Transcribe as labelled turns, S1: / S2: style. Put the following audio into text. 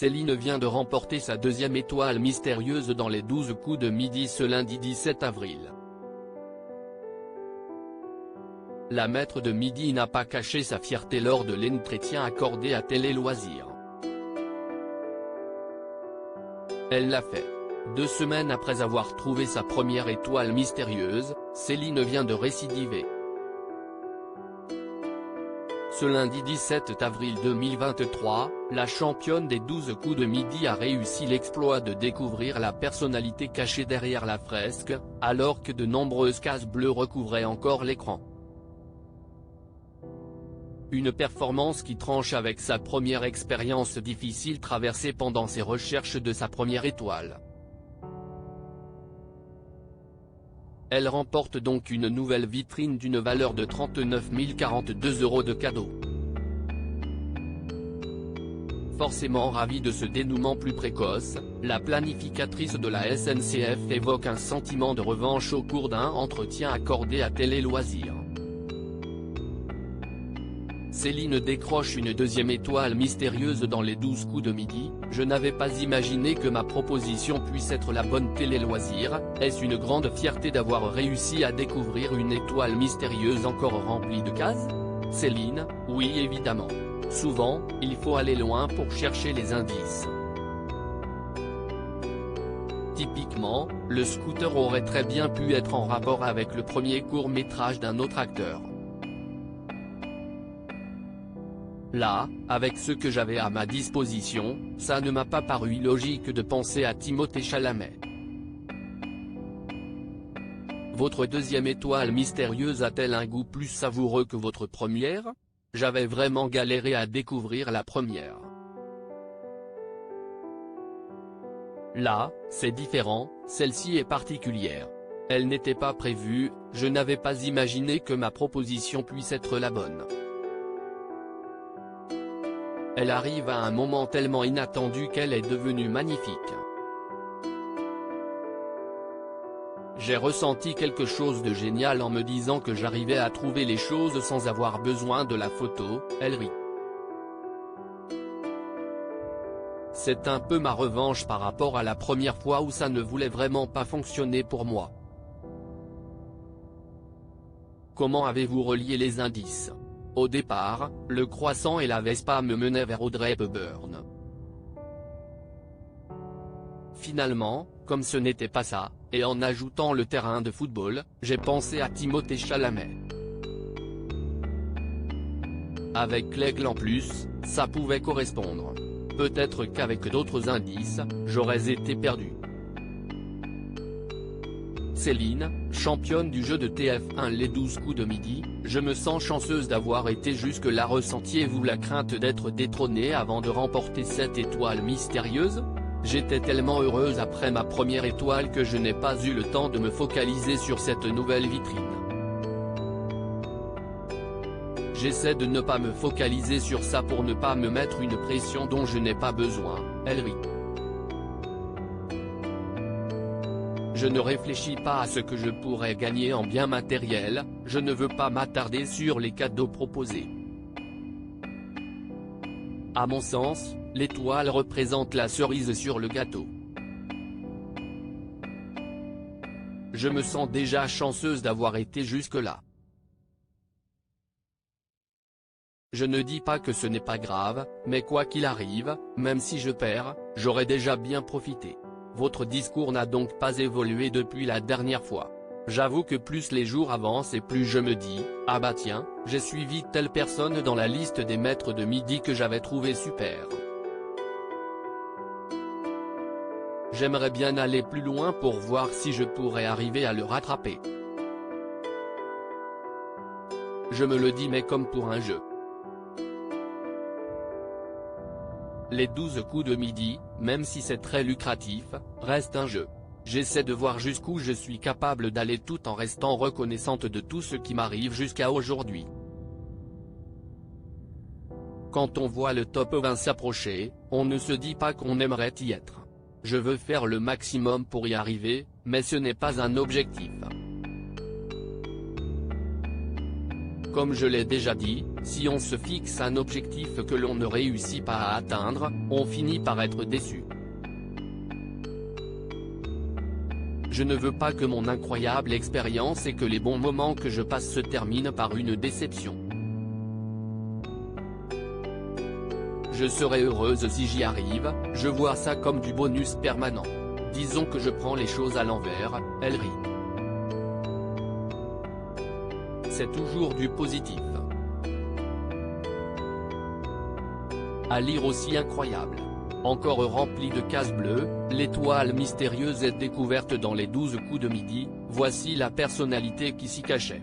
S1: Céline vient de remporter sa deuxième étoile mystérieuse dans les 12 coups de midi ce lundi 17 avril. La maître de midi n'a pas caché sa fierté lors de l'entretien accordé à Télé Loisirs. Elle l'a fait. 2 semaines après avoir trouvé sa première étoile mystérieuse, Céline vient de récidiver. Ce lundi 17 avril 2023, la championne des 12 coups de midi a réussi l'exploit de découvrir la personnalité cachée derrière la fresque, alors que de nombreuses cases bleues recouvraient encore l'écran. Une performance qui tranche avec sa première expérience difficile traversée pendant ses recherches de sa première étoile. Elle remporte donc une nouvelle vitrine d'une valeur de 39 042 € de cadeaux. Forcément ravie de ce dénouement plus précoce, la planificatrice de la SNCF évoque un sentiment de revanche au cours d'un entretien accordé à Télé Loisirs. Céline décroche une deuxième étoile mystérieuse dans les 12 coups de midi. Je n'avais pas imaginé que ma proposition puisse être la bonne. Télé Loisirs, est-ce une grande fierté d'avoir réussi à découvrir une étoile mystérieuse encore remplie de cases? Céline, oui évidemment. Souvent, il faut aller loin pour chercher les indices. Typiquement, le scooter aurait très bien pu être en rapport avec le premier court-métrage d'un autre acteur. Là, avec ce que j'avais à ma disposition, ça ne m'a pas paru illogique de penser à Timothée Chalamet. Votre deuxième étoile mystérieuse a-t-elle un goût plus savoureux que votre première? J'avais vraiment galéré à découvrir la première. Là, c'est différent, celle-ci est particulière. Elle n'était pas prévue, je n'avais pas imaginé que ma proposition puisse être la bonne. Elle arrive à un moment tellement inattendu qu'elle est devenue magnifique. J'ai ressenti quelque chose de génial en me disant que j'arrivais à trouver les choses sans avoir besoin de la photo, elle rit. C'est un peu ma revanche par rapport à la première fois où ça ne voulait vraiment pas fonctionner pour moi. Comment avez-vous relié les indices? Au départ, le croissant et la Vespa me menaient vers Audrey Hepburn. Finalement, comme ce n'était pas ça, et en ajoutant le terrain de football, j'ai pensé à Timothée Chalamet. Avec l'aigle en plus, ça pouvait correspondre. Peut-être qu'avec d'autres indices, j'aurais été perdu. Céline, championne du jeu de TF1 les 12 coups de midi, je me sens chanceuse d'avoir été jusque-là. Ressentiez-vous la crainte d'être détrônée avant de remporter cette étoile mystérieuse? J'étais tellement heureuse après ma première étoile que je n'ai pas eu le temps de me focaliser sur cette nouvelle vitrine. J'essaie de ne pas me focaliser sur ça pour ne pas me mettre une pression dont je n'ai pas besoin, elle rit. Je ne réfléchis pas à ce que je pourrais gagner en biens matériels, je ne veux pas m'attarder sur les cadeaux proposés. À mon sens, l'étoile représente la cerise sur le gâteau. Je me sens déjà chanceuse d'avoir été jusque-là. Je ne dis pas que ce n'est pas grave, mais quoi qu'il arrive, même si je perds, j'aurai déjà bien profité. Votre discours n'a donc pas évolué depuis la dernière fois. J'avoue que plus les jours avancent et plus je me dis, ah bah tiens, j'ai suivi telle personne dans la liste des maîtres de midi que j'avais trouvé super. J'aimerais bien aller plus loin pour voir si je pourrais arriver à le rattraper. Je me le dis mais comme pour un jeu. Les 12 coups de midi, même si c'est très lucratif, reste un jeu. J'essaie de voir jusqu'où je suis capable d'aller tout en restant reconnaissante de tout ce qui m'arrive jusqu'à aujourd'hui. Quand on voit le top 20 s'approcher, on ne se dit pas qu'on aimerait y être. Je veux faire le maximum pour y arriver, mais ce n'est pas un objectif. Comme je l'ai déjà dit, si on se fixe un objectif que l'on ne réussit pas à atteindre, on finit par être déçu. Je ne veux pas que mon incroyable expérience et que les bons moments que je passe se terminent par une déception. Je serai heureuse si j'y arrive, je vois ça comme du bonus permanent. Disons que je prends les choses à l'envers, elle rit. C'est toujours du positif. À lire aussi incroyable. Encore rempli de cases bleues, l'étoile mystérieuse est découverte dans les 12 coups de midi, voici la personnalité qui s'y cachait.